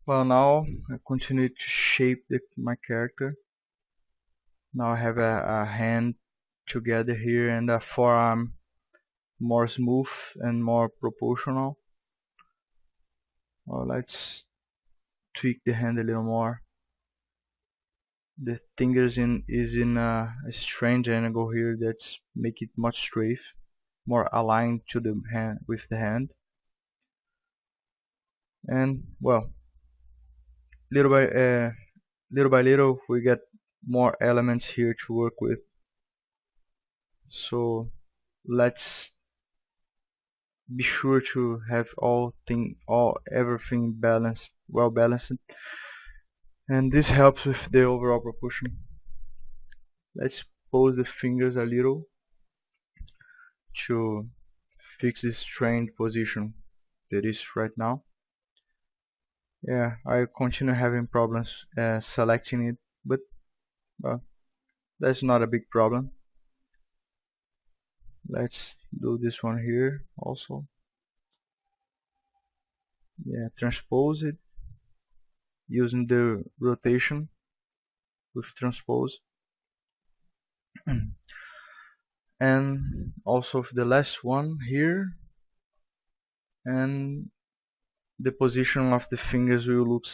Well, now I continue to shape my character. Now I have a hand together here and a forearm more smooth and more proportional. Well, let's tweak the hand a little more. The fingers is in a strange angle here that's make it much straight, more aligned to the hand with the hand. And well, little by little we get more elements here to work with. So let's be sure to have everything balanced, well balanced, and this helps with the overall proportion. Let's pose the fingers a little to fix this strained position that is right now. Yeah, I continue having problems selecting it, but well, that's not a big problem. Let's do this one here also. Yeah, transpose it using the rotation with transpose. And also the last one here, and the position of the fingers will look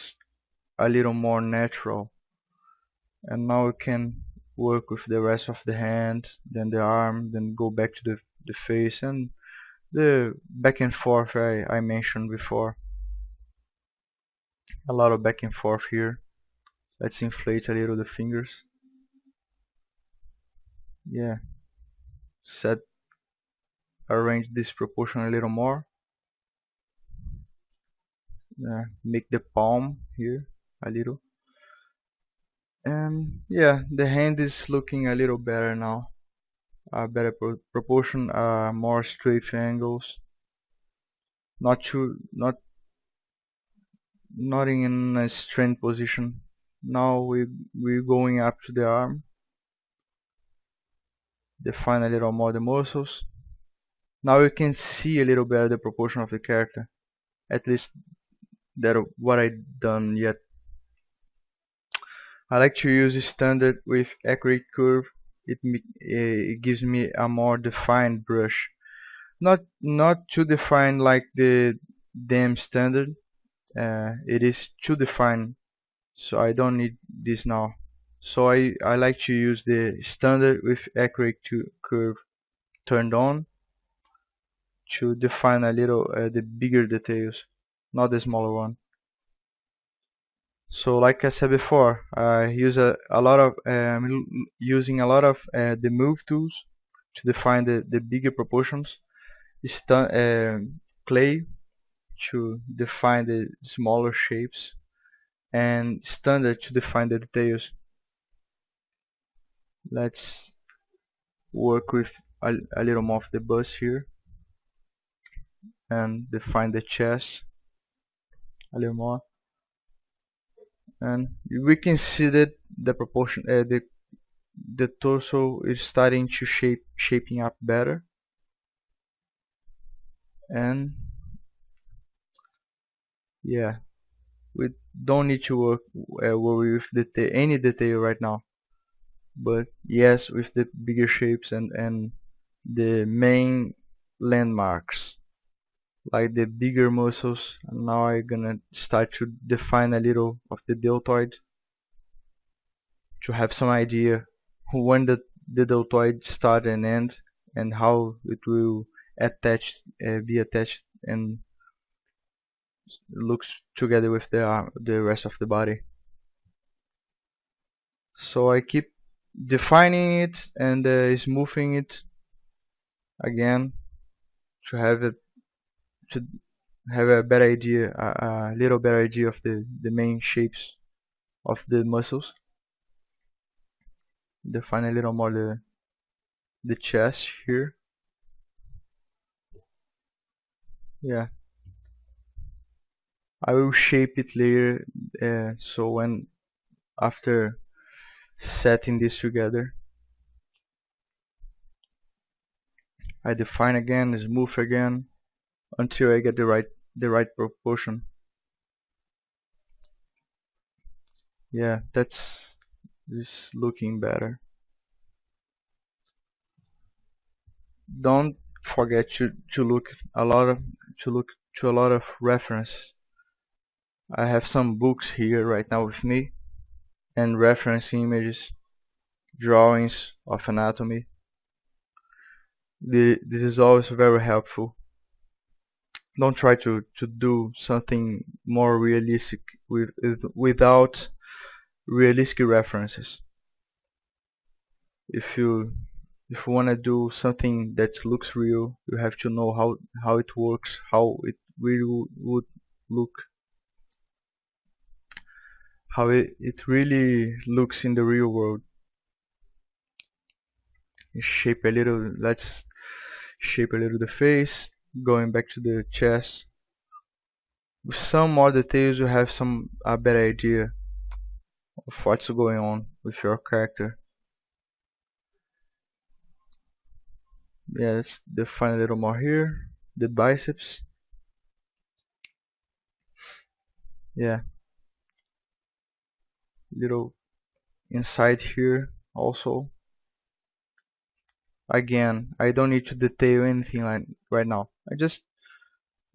a little more natural. And now we can work with the rest of the hand, then the arm, then go back to the face, and the back and forth I mentioned before. A lot of back and forth here. Let's inflate a little the fingers. Yeah, arrange this proportion a little more. Make the palm here a little. And yeah, the hand is looking a little better now. A better proportion, more straight angles. Not in a straight position. Now we're going up to the arm. Define a little more the muscles. Now you can see a little better the proportion of the character. At least that what I done yet. I like to use standard with accurate curve. It gives me a more defined brush. Not too defined like the damn standard. It is too defined, so I don't need this now. So I like to use the standard with accurate curve turned on to define a little the bigger details, not the smaller one. So like I said before, I use a lot of using a lot of the move tools to define the bigger proportions. Clay to define the smaller shapes, and standard to define the details. Let's work with a little more of the bust here and define the chest a little more. And we can see that the proportion, the torso is starting to shaping up better. And yeah, we don't need to worry with any detail right now. But yes, with the bigger shapes and the main landmarks, like the bigger muscles. And now I'm gonna start to define a little of the deltoid to have some idea when the deltoid start and end, and how it will be attached and looks together with the rest of the body. So I keep defining it and smoothing it again to have a better idea, a little better idea of the main shapes of the muscles. Define a little more the chest here. Yeah, I will shape it later, so when after setting this together, I define again, smooth again, until I get the right proportion. Yeah, that's this looking better. Don't forget to look a lot of to look to a lot of reference. I have some books here right now with me and reference images, drawings of anatomy. This is always very helpful. Don't try to do something more realistic without realistic references. If you want to do something that looks real, you have to know how it works, how it really would look, how it really looks in the real world. Shape a little, let's shape a little the face, going back to the chest. With some more details you have a better idea of what's going on with your character. Yeah, let's define a little more here. The biceps. Yeah, little inside here also. Again, I don't need to detail anything like right now. I just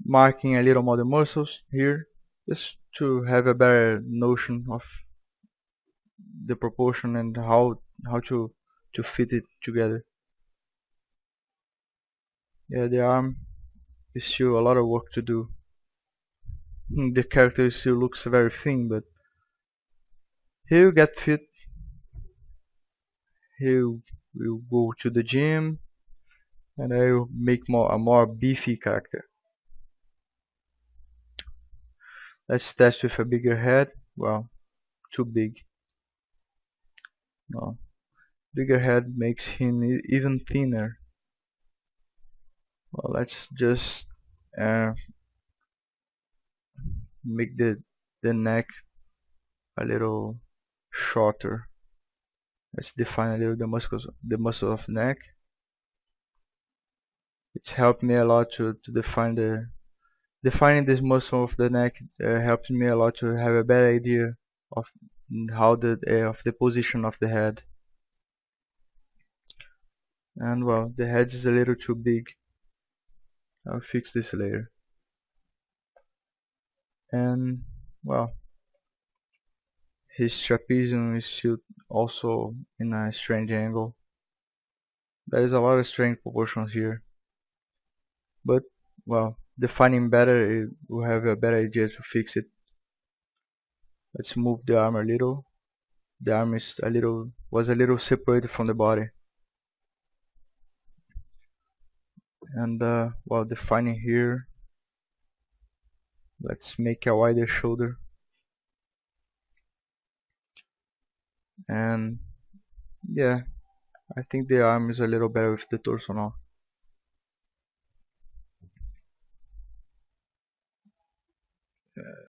marking a little more the muscles here, just to have a better notion of the proportion and how to fit it together. Yeah, the arm is still a lot of work to do. The character still looks very thin, but he'll get fit. He'll will go to the gym, and I'll make a more beefy character. Let's test with a bigger head. Well, too big. No, bigger head makes him even thinner. Well, let's just uh, make the neck a little shorter. Let's define a little the muscle of neck. It's helped me a lot to define defining this muscle of the neck helped me a lot to have a better idea of how of the position of the head. And well, the head is a little too big. I'll fix this later. And well, his trapezium is still also in a strange angle. There is a lot of strange proportions here. But well, defining better, we'll have a better idea to fix it. Let's move the arm a little. The arm is was a little separated from the body. And while defining here, let's make a wider shoulder. And yeah, I think the arm is a little better with the torso now.